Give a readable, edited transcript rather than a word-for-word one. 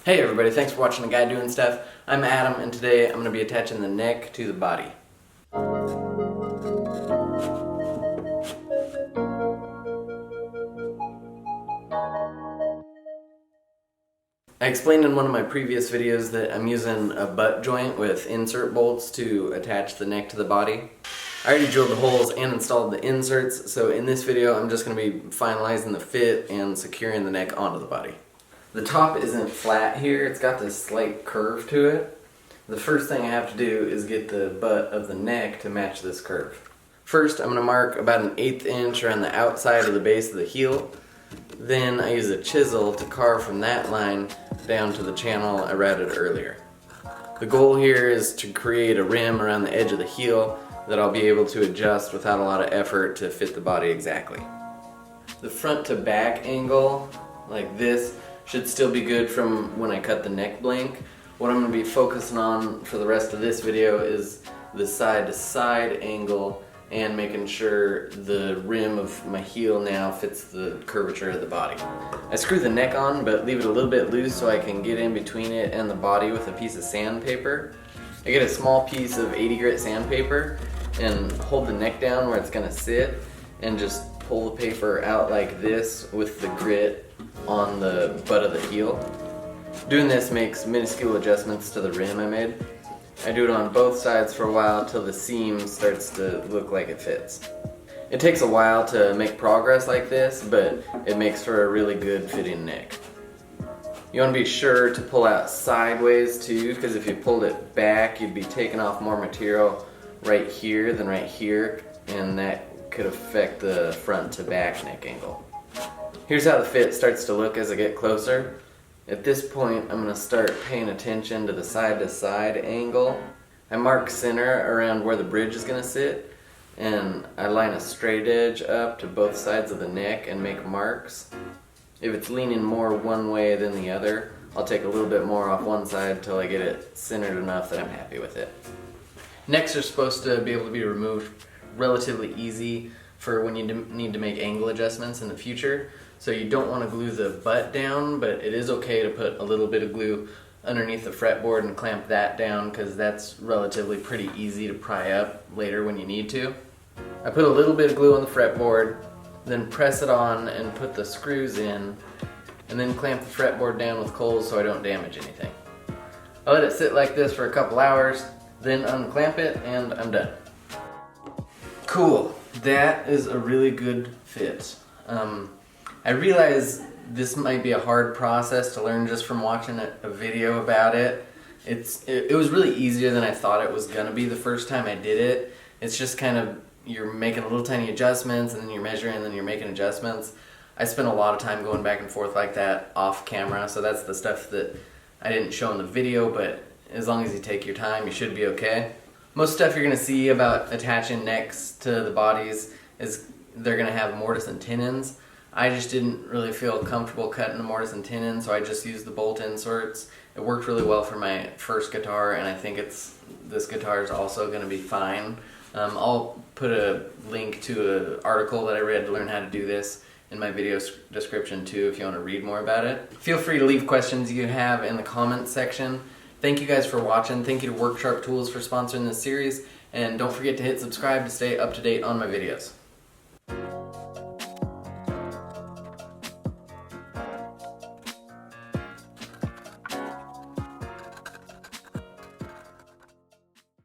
Hey everybody, thanks for watching The Guy Doing Stuff. I'm Adam and today I'm going to be attaching the neck to the body. I explained in one of my previous videos that I'm using a butt joint with insert bolts to attach the neck to the body. I already drilled the holes and installed the inserts, so in this video I'm just going to be finalizing the fit and securing the neck onto the body. The top isn't flat here, it's got this slight curve to it. The first thing I have to do is get the butt of the neck to match this curve. First I'm going to mark about an 1/8 inch around the outside of the base of the heel. Then I use a chisel to carve from that line down to the channel I routed earlier. The goal here is to create a rim around the edge of the heel that I'll be able to adjust without a lot of effort to fit the body exactly. The front to back angle, like this, should still be good from when I cut the neck blank. What I'm going to be focusing on for the rest of this video is the side to side angle and making sure the rim of my heel now fits the curvature of the body. I screw the neck on but leave it a little bit loose so I can get in between it and the body with a piece of sandpaper. I get a small piece of 80 grit sandpaper and hold the neck down where it's going to sit and just pull the paper out like this with the grit on the butt of the heel. Doing this makes minuscule adjustments to the rim I made. I do it on both sides for a while till the seam starts to look like it fits. It takes a while to make progress like this, but it makes for a really good fitting neck. You want to be sure to pull out sideways too, because if you pulled it back you'd be taking off more material right here than right here, and that could affect the front to back neck angle. Here's how the fit starts to look as I get closer. At this point I'm going to start paying attention to the side to side angle. I mark center around where the bridge is going to sit, and I line a straight edge up to both sides of the neck and make marks. If it's leaning more one way than the other, I'll take a little bit more off one side till I get it centered enough that I'm happy with it. Necks are supposed to be able to be removed relatively easy for when you need to make angle adjustments in the future. So you don't want to glue the butt down, but it is okay to put a little bit of glue underneath the fretboard and clamp that down, because that's relatively pretty easy to pry up later when you need to. I put a little bit of glue on the fretboard, then press it on and put the screws in, and then clamp the fretboard down with coals so I don't damage anything. I let it sit like this for a couple hours, then unclamp it, and I'm done. Cool, that is a really good fit. I realize this might be a hard process to learn just from watching a video about it. It was really easier than I thought it was going to be the first time I did it. It's just kind of, you're making little tiny adjustments and then you're measuring and then you're making adjustments. I spent a lot of time going back and forth like that off camera, so that's the stuff that I didn't show in the video, but as long as you take your time you should be okay. Most stuff you're going to see about attaching necks to the bodies is they're going to have mortise and tenons. I just didn't really feel comfortable cutting the mortise and tenon, so I just used the bolt inserts. It worked really well for my first guitar, and I think this guitar is also going to be fine. I'll put a link to an article that I read to learn how to do this in my video description too if you want to read more about it. Feel free to leave questions you have in the comments section. Thank you guys for watching. Thank you to Work Sharp Tools for sponsoring this series, and don't forget to hit subscribe to stay up to date on my videos.